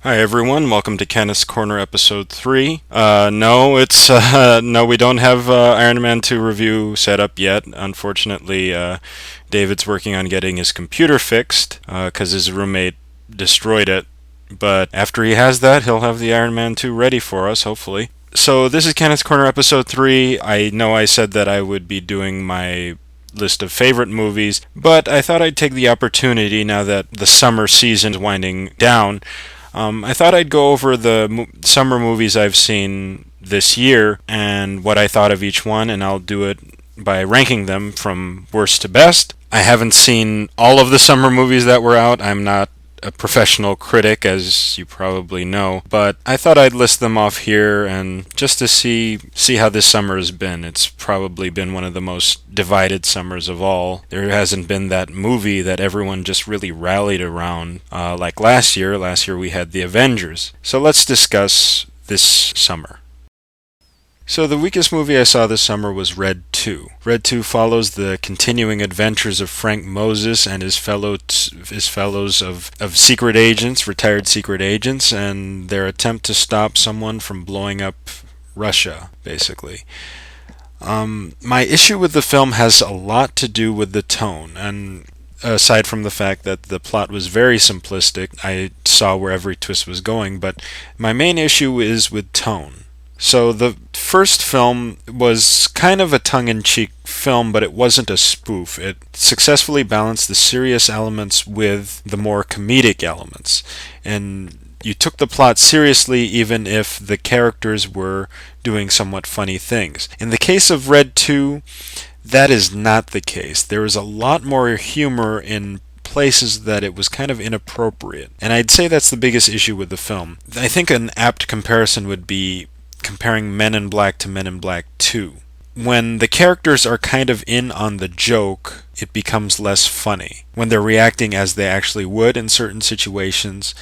Hi everyone, welcome to Kenneth's Corner episode 3. No, we don't have Iron Man 2 review set up yet. Unfortunately, David's working on getting his computer fixed because his roommate destroyed it. But after he has that, he'll have the Iron Man 2 ready for us, hopefully. So this is Kenneth's Corner episode 3. I know I said that I would be doing my list of favorite movies, but I thought I'd take the opportunity now that the summer season's winding down. I thought I'd go over the summer movies I've seen this year and what I thought of each one, and I'll do it by ranking them from worst to best. I haven't seen all of the summer movies that were out. I'm not a professional critic, as you probably know, but I thought I'd list them off here and just to see how this summer has been. It's probably been one of the most divided summers of all. There hasn't been that movie that everyone just really rallied around like last year. Last year we had the Avengers. So let's discuss this summer. So the weakest movie I saw this summer was Red 2. Red 2 follows the continuing adventures of Frank Moses and his fellows of secret agents, retired secret agents, and their attempt to stop someone from blowing up Russia, basically. My issue with the film has a lot to do with the tone, and aside from the fact that the plot was very simplistic, I saw where every twist was going, but my main issue is with tone. So the first film was kind of a tongue-in-cheek film, but it wasn't a spoof. It successfully balanced the serious elements with the more comedic elements. And you took the plot seriously even if the characters were doing somewhat funny things. In the case of Red 2, that is not the case. There is a lot more humor in places that it was kind of inappropriate. And I'd say that's the biggest issue with the film. I think an apt comparison would be comparing Men in Black to Men in Black 2. When the characters are kind of in on the joke, it becomes less funny. When they're reacting as they actually would in certain situations,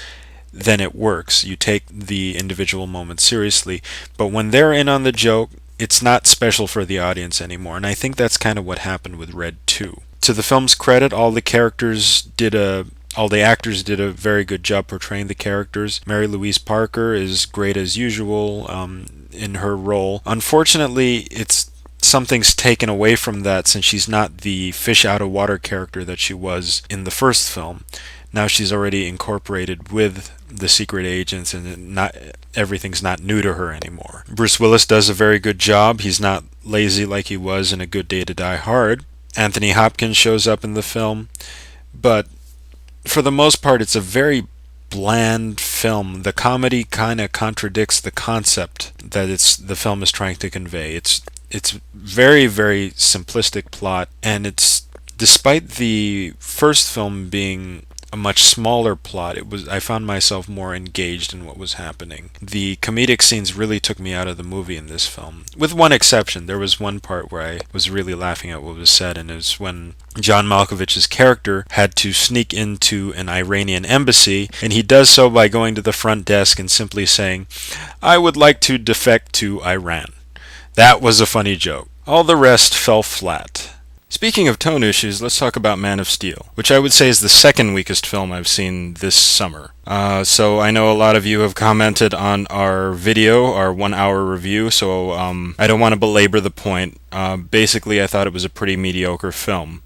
then it works. You take the individual moments seriously. But when they're in on the joke, it's not special for the audience anymore. And I think that's kind of what happened with Red 2. To the film's credit, all the actors did a very good job portraying the characters. Mary Louise Parker is great as usual in her role. Unfortunately, something's taken away from that since she's not the fish out of water character that she was in the first film. Now she's already incorporated with the secret agents, and everything's not new to her anymore. Bruce Willis does a very good job. He's not lazy like he was in A Good Day to Die Hard. Anthony Hopkins shows up in the film, but for the most part, it's a very bland film. The comedy kind of contradicts the concept that the film is trying to convey. It's very, very simplistic plot, and it's despite the first film being a much smaller plot, I found myself more engaged in what was happening. The comedic scenes really took me out of the movie in this film, with one exception. There was one part where I was really laughing at what was said, and it was when John Malkovich's character had to sneak into an Iranian embassy, and he does so by going to the front desk and simply saying, "I would like to defect to Iran." That was a funny joke. All the rest fell flat. Speaking of tone issues, let's talk about Man of Steel, which I would say is the second weakest film I've seen this summer. So I know a lot of you have commented on our video, our 1 hour review, so I don't want to belabor the point. Basically, I thought it was a pretty mediocre film.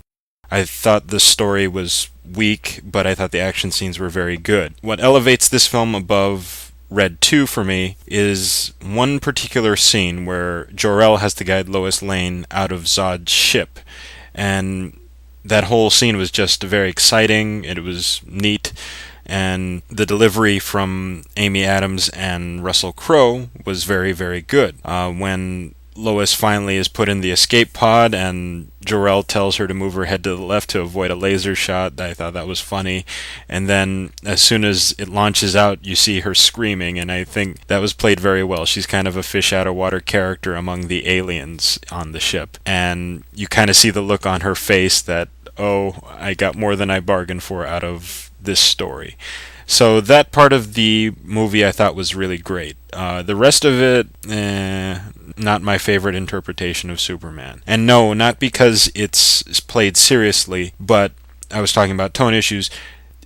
I thought the story was weak, but I thought the action scenes were very good. What elevates this film above Red 2 for me is one particular scene where Jor-El has to guide Lois Lane out of Zod's ship. And that whole scene was just very exciting. It was neat. And the delivery from Amy Adams and Russell Crowe was very, very good. When Lois finally is put in the escape pod and Jor-El tells her to move her head to the left to avoid a laser shot, I thought that was funny. And then as soon as it launches out, you see her screaming, and I think that was played very well. She's kind of a fish out of water character among the aliens on the ship. And you kind of see the look on her face that, oh, I got more than I bargained for out of this story. So that part of the movie I thought was really great. The rest of it, not my favorite interpretation of Superman. And no, not because it's played seriously, but I was talking about tone issues.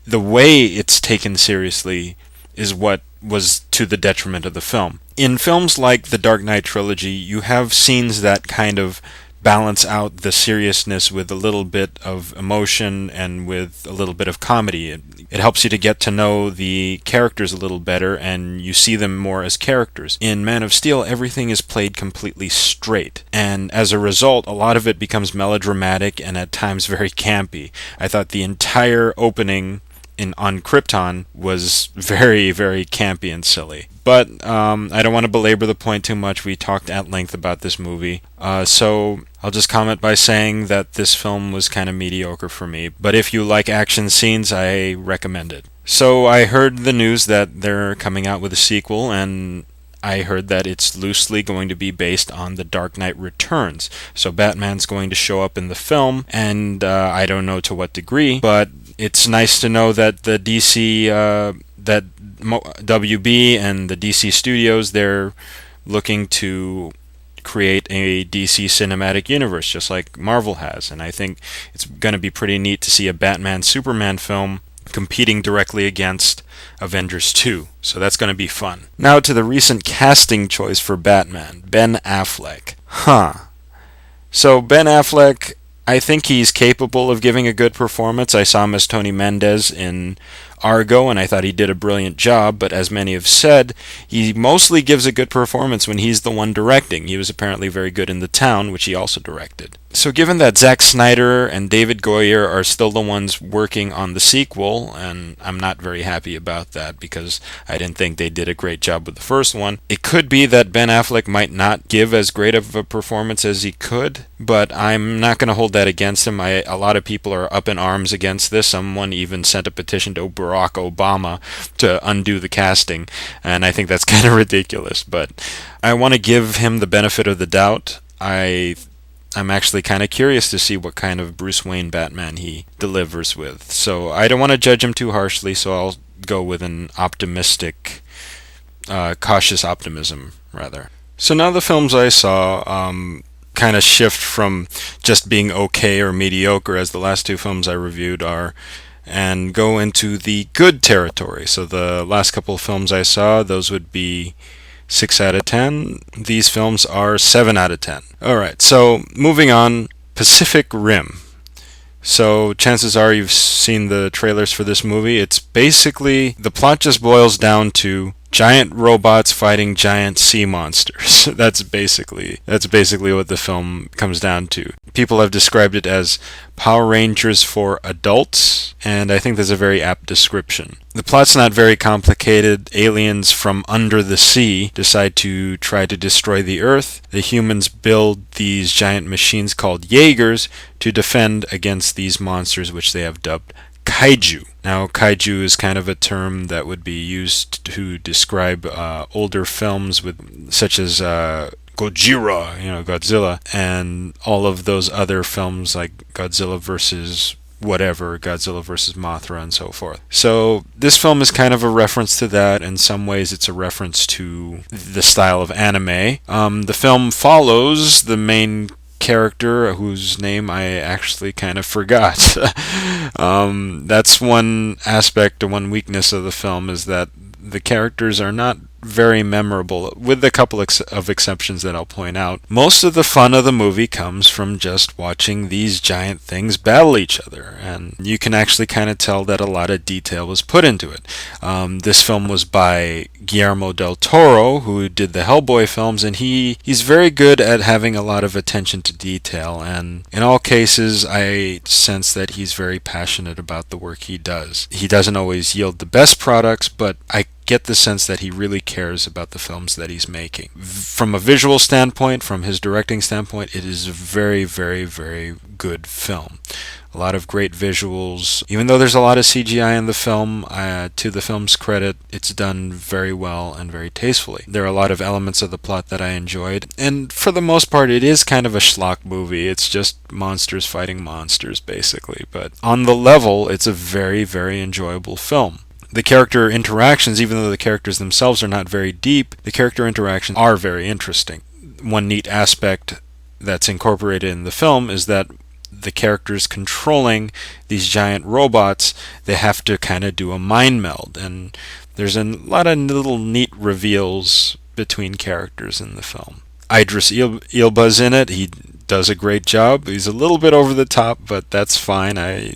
The way it's taken seriously is what was to the detriment of the film. In films like the Dark Knight trilogy, you have scenes that kind of balance out the seriousness with a little bit of emotion and with a little bit of comedy. It helps you to get to know the characters a little better, and you see them more as characters. In Man of Steel, everything is played completely straight, and as a result, a lot of it becomes melodramatic and at times very campy. I thought the entire opening on Krypton was very, very campy and silly. But I don't want to belabor the point too much. We talked at length about this movie. So I'll just comment by saying that this film was kind of mediocre for me. But if you like action scenes, I recommend it. So I heard the news that they're coming out with a sequel, and I heard that it's loosely going to be based on The Dark Knight Returns. So Batman's going to show up in the film, and I don't know to what degree, but it's nice to know that the DC, that WB and the DC studios, they're looking to create a DC cinematic universe just like Marvel has. And I think it's going to be pretty neat to see a Batman-Superman film competing directly against Avengers 2. So that's going to be fun. Now to the recent casting choice for Batman, Ben Affleck. So Ben Affleck, I think he's capable of giving a good performance. I saw him as Tony Mendez in Argo, and I thought he did a brilliant job, but as many have said, he mostly gives a good performance when he's the one directing. He was apparently very good in The Town, which he also directed. So given that Zack Snyder and David Goyer are still the ones working on the sequel, and I'm not very happy about that because I didn't think they did a great job with the first one, it could be that Ben Affleck might not give as great of a performance as he could, but I'm not going to hold that against him. A lot of people are up in arms against this. Someone even sent a petition to Barack Obama to undo the casting, and I think that's kind of ridiculous, but I want to give him the benefit of the doubt. I'm actually kind of curious to see what kind of Bruce Wayne Batman he delivers with. So I don't want to judge him too harshly, so I'll go with an optimistic, cautious optimism, rather. So now the films I saw kind of shift from just being okay or mediocre, as the last two films I reviewed are, and go into the good territory. So the last couple of films I saw, those would be 6 out of 10. These films are 7 out of 10. Alright, so moving on, Pacific Rim. So chances are you've seen the trailers for this movie. It's basically, the plot just boils down to giant robots fighting giant sea monsters. That's basically what the film comes down to. People have described it as Power Rangers for adults, and I think that's a very apt description. The plot's not very complicated. Aliens from under the sea decide to try to destroy the Earth. The humans build these giant machines called Jaegers to defend against these monsters, which they have dubbed kaiju. Now, kaiju is kind of a term that would be used to describe older films such as Godzilla, and all of those other films like Godzilla versus whatever, Godzilla versus Mothra, and so forth. So this film is kind of a reference to that. In some ways, it's a reference to the style of anime. The film follows the main character whose name I actually kind of forgot. That's one aspect or one weakness of the film, is that the characters are not very memorable, with a couple of exceptions that I'll point out. Most of the fun of the movie comes from just watching these giant things battle each other, and you can actually kind of tell that a lot of detail was put into it. This film was by Guillermo del Toro, who did the Hellboy films, and he's very good at having a lot of attention to detail, and in all cases I sense that he's very passionate about the work he does. He doesn't always yield the best products, but I get the sense that he really cares about the films that he's making. From a visual standpoint, from his directing standpoint, it is a very, very, very good film. A lot of great visuals. Even though there's a lot of CGI in the film, to the film's credit, it's done very well and very tastefully. There are a lot of elements of the plot that I enjoyed, and for the most part, it is kind of a schlock movie. It's just monsters fighting monsters, basically. But on the level, it's a very, very enjoyable film. The character interactions, even though the characters themselves are not very deep, the character interactions are very interesting. One neat aspect that's incorporated in the film is that the characters controlling these giant robots, they have to kind of do a mind meld. And there's a lot of little neat reveals between characters in the film. Idris Elba's in it. He does a great job. He's a little bit over the top, but that's fine. I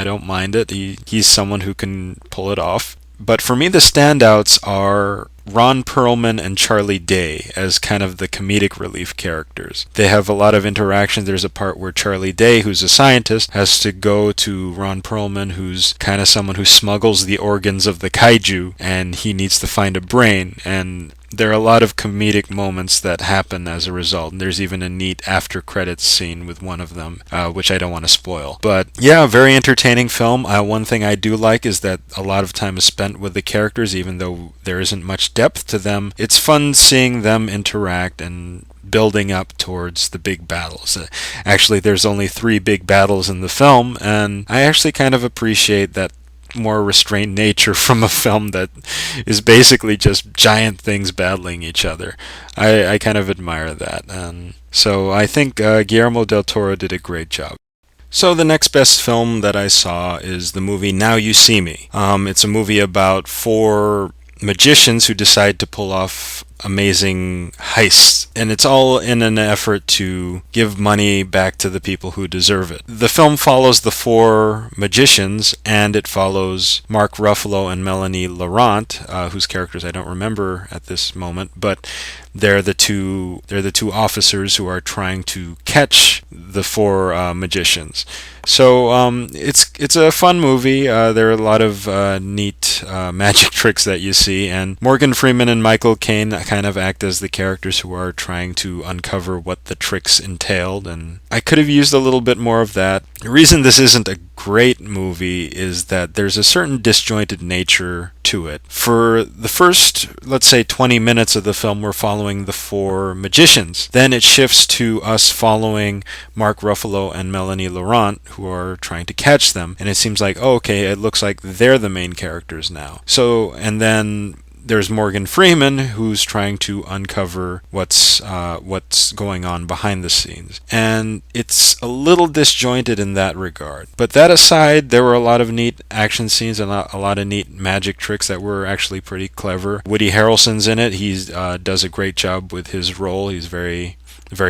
don't mind it. He's someone who can pull it off. But for me, the standouts are Ron Perlman and Charlie Day as kind of the comedic relief characters. They have a lot of interaction. There's a part where Charlie Day, who's a scientist, has to go to Ron Perlman, who's kind of someone who smuggles the organs of the kaiju, and he needs to find a brain. And there are a lot of comedic moments that happen as a result. And there's even a neat after credits scene with one of them, which I don't want to spoil. But yeah, very entertaining film. One thing I do like is that a lot of time is spent with the characters, even though there isn't much depth to them. It's fun seeing them interact and building up towards the big battles. Actually, there's only 3 big battles in the film, and I actually kind of appreciate that more restrained nature from a film that is basically just giant things battling each other. I kind of admire that. And so I think Guillermo del Toro did a great job. So the next best film that I saw is the movie Now You See Me. It's a movie about 4 magicians who decide to pull off amazing heists, and it's all in an effort to give money back to the people who deserve it. The film follows the 4 magicians, and it follows Mark Ruffalo and Melanie Laurent, whose characters I don't remember at this moment, but they're the two officers who are trying to catch the 4 magicians. So it's a fun movie. There are a lot of neat magic tricks that you see, and Morgan Freeman and Michael Caine kind of act as the characters who are trying to uncover what the tricks entailed, and I could have used a little bit more of that. The reason this isn't a great movie is that there's a certain disjointed nature to it. For the first, let's say, 20 minutes of the film, we're following the 4 magicians. Then it shifts to us following Mark Ruffalo and Melanie Laurent, who are trying to catch them. And it seems like, oh, okay, it looks like they're the main characters now. So, and then there's Morgan Freeman, who's trying to uncover what's going on behind the scenes. And it's a little disjointed in that regard. But that aside, there were a lot of neat action scenes and a lot of neat magic tricks that were actually pretty clever. Woody Harrelson's in it. He does a great job with his role. He's very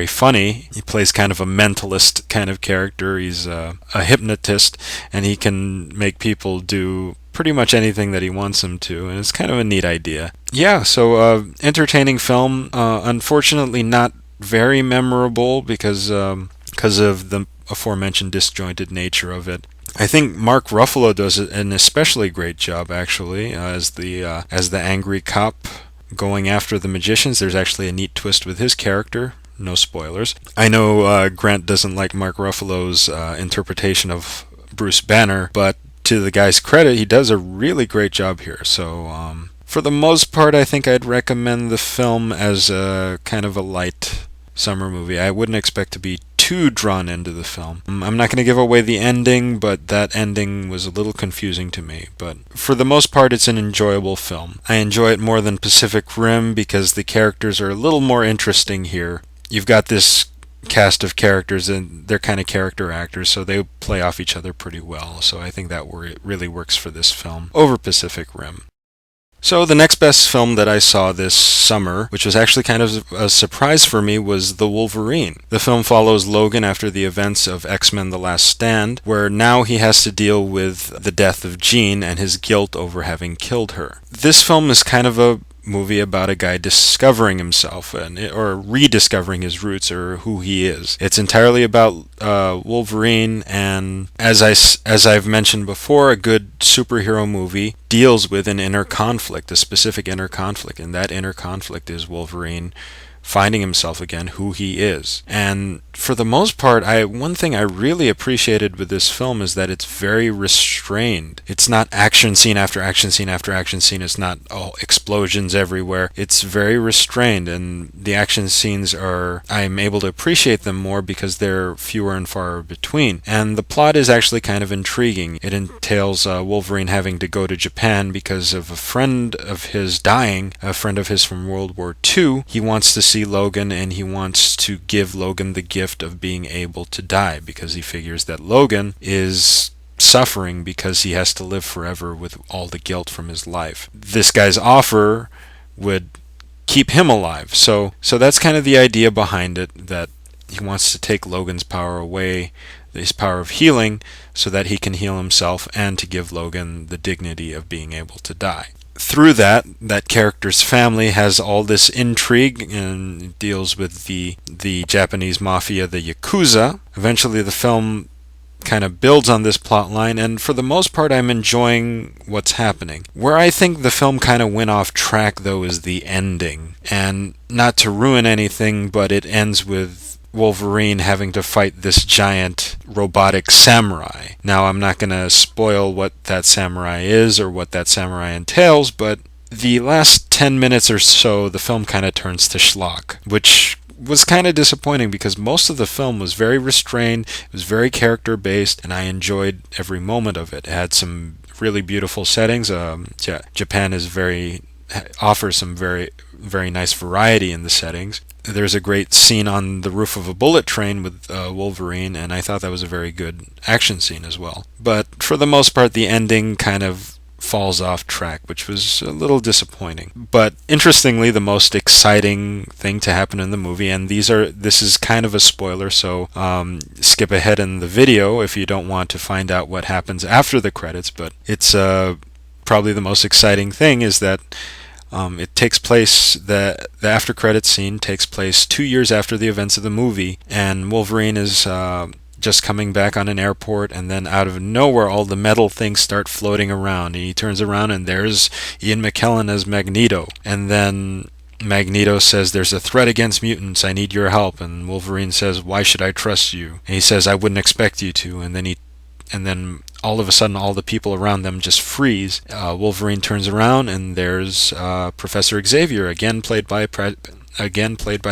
funny. He plays kind of a mentalist kind of character. He's a hypnotist, and he can make people do pretty much anything that he wants them to, and it's kind of a neat idea. Yeah, so entertaining film. Unfortunately, not very memorable because of the aforementioned disjointed nature of it. I think Mark Ruffalo does an especially great job, actually, as the angry cop going after the magicians. There's actually a neat twist with his character. No spoilers. I know Grant doesn't like Mark Ruffalo's interpretation of Bruce Banner, but to the guy's credit, he does a really great job here. So, for the most part, I think I'd recommend the film as a kind of a light summer movie. I wouldn't expect to be too drawn into the film. I'm not going to give away the ending, but that ending was a little confusing to me. But for the most part, it's an enjoyable film. I enjoy it more than Pacific Rim because the characters are a little more interesting here. You've got this cast of characters, and they're kind of character actors, so they play off each other pretty well. So I think that really works for this film over Pacific Rim. So the next best film that I saw this summer, which was actually kind of a surprise for me, was The Wolverine. The film follows Logan after the events of X-Men The Last Stand, where now he has to deal with the death of Jean and his guilt over having killed her. This film is kind of a movie about a guy discovering himself or rediscovering his roots or who he is. It's entirely about Wolverine, and as I've mentioned before, a good superhero movie deals with an inner conflict, a specific inner conflict, and that inner conflict is Wolverine finding himself again, who he is. And for the most part, one thing I really appreciated with this film is that it's very restrained. It's not action scene after action scene after action scene. It's not explosions everywhere. It's very restrained, and the action scenes I'm able to appreciate them more because they're fewer and far between. And the plot is actually kind of intriguing. It entails Wolverine having to go to Japan because of a friend of his dying, a friend of his from World War II. He wants to see Logan and he wants to give Logan the gift of being able to die because he figures that Logan is suffering because he has to live forever with all the guilt from his life. This guy's offer would keep him alive. So that's kind of the idea behind it, that he wants to take Logan's power away, his power of healing, so that he can heal himself and to give Logan the dignity of being able to die. Through that character's family has all this intrigue and deals with the Japanese mafia, the Yakuza. Eventually the film kind of builds on this plot line, and for the most part I'm enjoying what's happening. Where I think the film kind of went off track though is the ending. And not to ruin anything, but it ends with Wolverine having to fight this giant robotic samurai. Now I'm not going to spoil what that samurai is or what that samurai entails, but the last 10 minutes or so the film kind of turns to schlock, which was kind of disappointing because most of the film was very restrained, it was very character based, and I enjoyed every moment of it. It had some really beautiful settings. Japan offers some very nice variety in the settings. There's a great scene on the roof of a bullet train with Wolverine, and I thought that was a very good action scene as well. But for the most part, the ending kind of falls off track, which was a little disappointing. But interestingly, the most exciting thing to happen in the movie, and this is kind of a spoiler, so skip ahead in the video if you don't want to find out what happens after the credits, but it's probably the most exciting thing is that it takes place, the after credits scene takes place 2 years after the events of the movie, and Wolverine is just coming back on an airport, and then out of nowhere all the metal things start floating around, and he turns around and there's Ian McKellen as Magneto, and then Magneto says, "There's a threat against mutants, I need your help," and Wolverine says, "Why should I trust you?" And he says, "I wouldn't expect you to," and then all of a sudden all the people around them just freeze. Wolverine turns around and there's Professor Xavier, again played by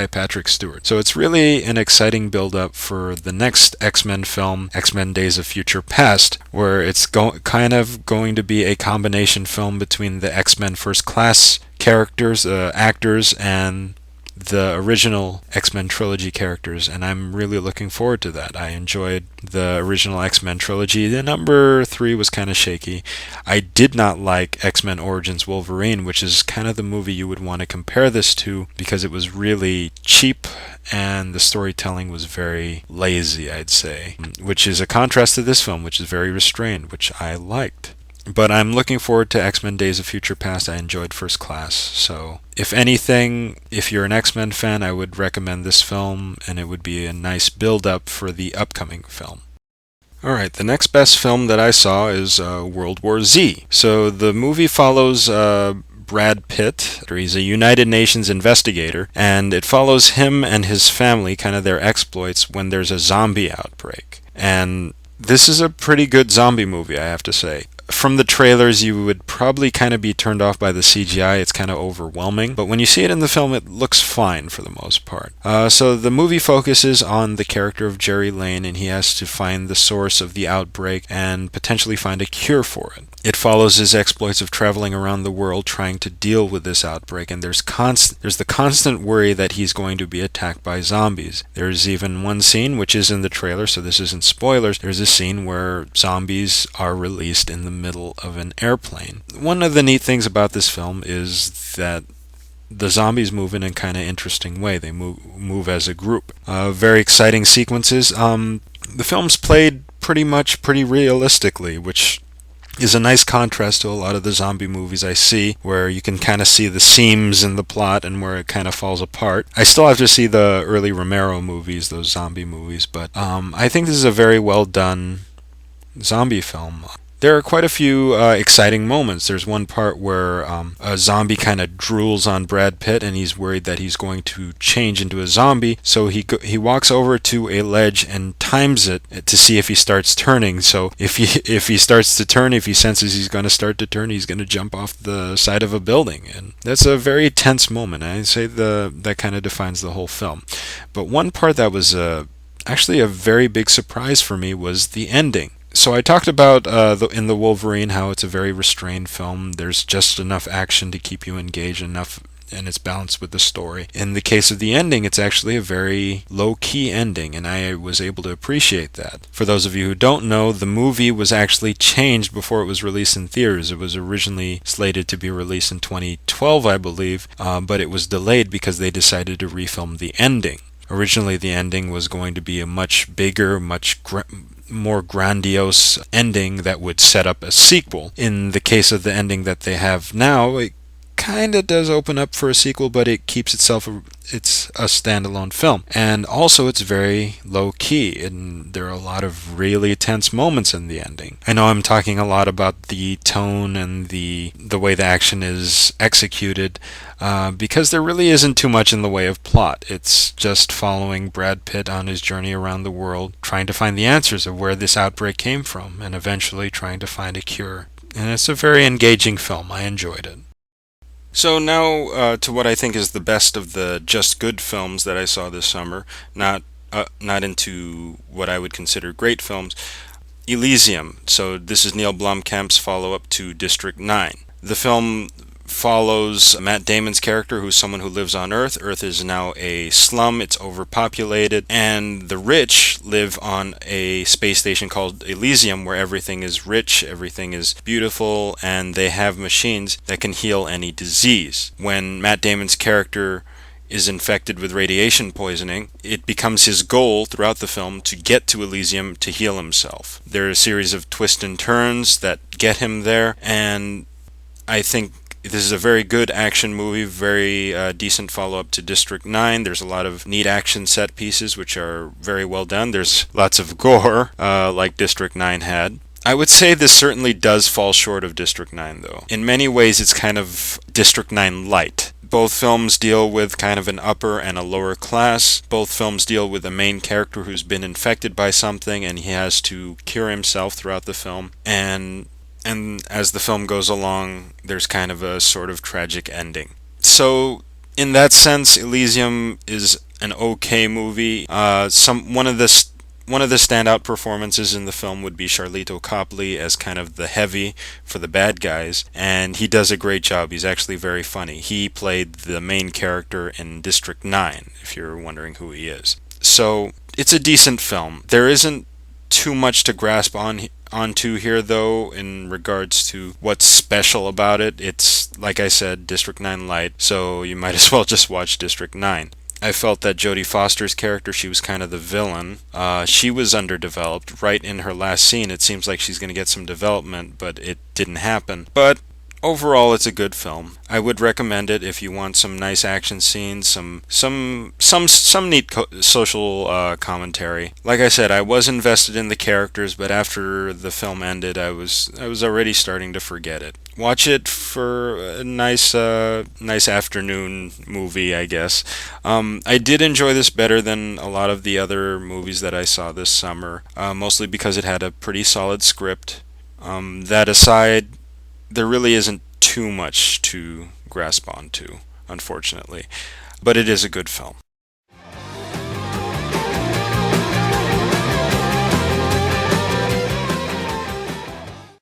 Patrick Stewart. So it's really an exciting build-up for the next X-Men film, X-Men Days of Future Past, where it's kind of going to be a combination film between the X-Men First Class characters, actors, and the original X-Men trilogy characters, and I'm really looking forward to that. I enjoyed the original X-Men trilogy. The number 3 was kind of shaky. I did not like X-Men Origins Wolverine, which is kind of the movie you would want to compare this to because it was really cheap and the storytelling was very lazy, I'd say, which is a contrast to this film, which is very restrained, which I liked. But I'm looking forward to X-Men Days of Future Past. I enjoyed First Class. So, if anything, if you're an X-Men fan, I would recommend this film, and it would be a nice build-up for the upcoming film. Alright, the next best film that I saw is World War Z. So, the movie follows Brad Pitt. He's a United Nations investigator, and it follows him and his family, kind of their exploits, when there's a zombie outbreak. And this is a pretty good zombie movie, I have to say. From the trailers, you would probably kind of be turned off by the CGI. It's kind of overwhelming. But when you see it in the film, it looks fine for the most part. So the movie focuses on the character of Jerry Lane, and he has to find the source of the outbreak and potentially find a cure for it. It follows his exploits of traveling around the world trying to deal with this outbreak, and there's the constant worry that he's going to be attacked by zombies. There's even one scene, which is in the trailer, so this isn't spoilers. There's a scene where zombies are released in the middle of an airplane. One of the neat things about this film is that the zombies move in a kind of interesting way. They move as a group. Very exciting sequences. The film's played pretty realistically, which is a nice contrast to a lot of the zombie movies I see, where you can kind of see the seams in the plot and where it kind of falls apart. I still have to see the early Romero movies, those zombie movies, but I think this is a very well done zombie film. There are quite a few exciting moments. There's one part where a zombie kind of drools on Brad Pitt, and he's worried that he's going to change into a zombie. So he walks over to a ledge and times it to see if he starts turning. So if he starts to turn, if he senses he's going to start to turn, he's going to jump off the side of a building, and that's a very tense moment. I'd say that kind of defines the whole film. But one part that was actually a very big surprise for me was the ending. So I talked about in the Wolverine how it's a very restrained film. There's just enough action to keep you engaged, enough and it's balanced with the story. In the case of the ending, it's actually a very low-key ending, and I was able to appreciate that. For those of you who don't know, the movie was actually changed before it was released in theaters. It was originally slated to be released in 2012, I believe, but it was delayed because they decided to refilm the ending. Originally, the ending was going to be a much bigger, more grandiose ending that would set up a sequel. In the case of the ending that they have now, it kind of does open up for a sequel, but it keeps it's a standalone film. And also, it's very low key, and there are a lot of really tense moments in the ending. I know I'm talking a lot about the tone and the way the action is executed, because there really isn't too much in the way of plot. It's just following Brad Pitt on his journey around the world, trying to find the answers of where this outbreak came from, and eventually trying to find a cure. And it's a very engaging film. I enjoyed it. So now to what I think is the best of the just good films that I saw this summer, not into what I would consider great films. Elysium. So this is Neil Blomkamp's follow-up to District 9. The film follows Matt Damon's character, who's someone who lives on Earth. Earth is now a slum, it's overpopulated, and the rich live on a space station called Elysium, where everything is rich, everything is beautiful, and they have machines that can heal any disease. When Matt Damon's character is infected with radiation poisoning, it becomes his goal throughout the film to get to Elysium to heal himself. There are a series of twists and turns that get him there, and I think this is a very good action movie, very decent follow-up to District 9. There's a lot of neat action set pieces which are very well done. There's lots of gore, like District 9 had. I would say this certainly does fall short of District 9, though. In many ways, it's kind of District 9 light. Both films deal with kind of an upper and a lower class. Both films deal with a main character who's been infected by something, and he has to cure himself throughout the film. And as the film goes along, there's kind of a sort of tragic ending. So, in that sense, Elysium is an okay movie. One of the standout performances in the film would be Charlito Copley as kind of the heavy for the bad guys, and he does a great job. He's actually very funny. He played the main character in District 9, if you're wondering who he is. So, it's a decent film. There isn't too much to grasp onto here, though, in regards to what's special about it. It's, like I said, District 9 light, so you might as well just watch District 9. I felt that Jodie Foster's character, she was kind of the villain. She was underdeveloped. Right in her last scene, it seems like she's going to get some development, but it didn't happen. But overall, it's a good film. I would recommend it if you want some nice action scenes, some neat social commentary. Like I said, I was invested in the characters, but after the film ended, I was already starting to forget it. Watch it for a nice afternoon movie, I guess. I did enjoy this better than a lot of the other movies that I saw this summer, mostly because it had a pretty solid script. That aside, there really isn't too much to grasp onto, unfortunately. But it is a good film.